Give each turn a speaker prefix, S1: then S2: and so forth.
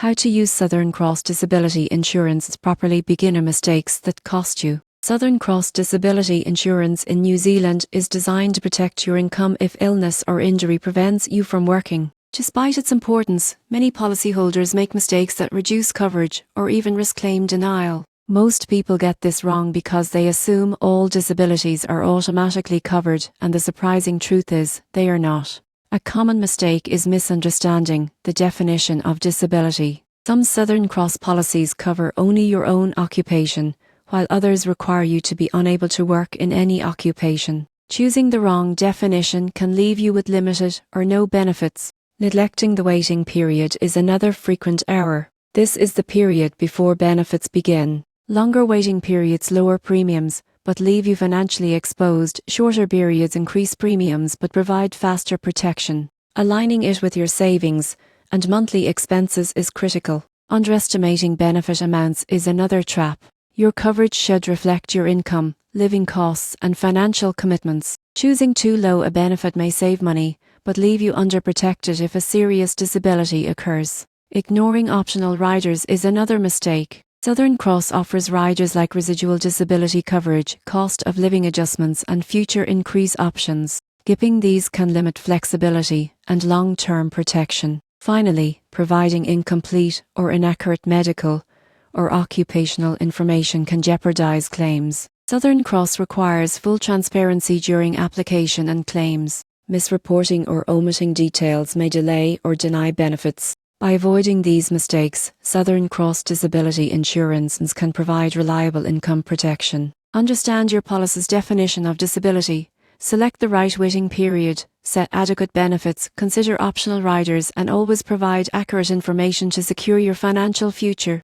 S1: How to use Southern Cross Disability Insurance properly. Beginner mistakes that cost you. Southern Cross Disability Insurance in New Zealand is designed to protect your income if illness or injury prevents you from working. Despite its importance, many policyholders make mistakes that reduce coverage or even risk claim denial. Most people get this wrong because they assume all disabilities are automatically covered, and the surprising truth is, they are not. A common mistake is misunderstanding the definition of disability. Some Southern Cross policies cover only your own occupation, while others require you to be unable to work in any occupation. Choosing the wrong definition can leave you with limited or no benefits. Neglecting the waiting period is another frequent error. This is the period before benefits begin. Longer waiting periods lower premiums, but leave you financially exposed. Shorter periods increase premiums but provide faster protection. Aligning it with your savings and monthly expenses is critical. Underestimating benefit amounts is another trap. Your coverage should reflect your income, living costs, and financial commitments. Choosing too low a benefit may save money, but leave you underprotected if a serious disability occurs. Ignoring optional riders is another mistake. Southern Cross offers riders like residual disability coverage, cost of living adjustments, and future increase options. Skipping these can limit flexibility and long-term protection. Finally, providing incomplete or inaccurate medical or occupational information can jeopardize claims. Southern Cross requires full transparency during application and claims. Misreporting or omitting details may delay or deny benefits. By avoiding these mistakes, Southern Cross Disability Insurance can provide reliable income protection. Understand your policy's definition of disability. Select the right waiting period, set adequate benefits, consider optional riders, and always provide accurate information to secure your financial future.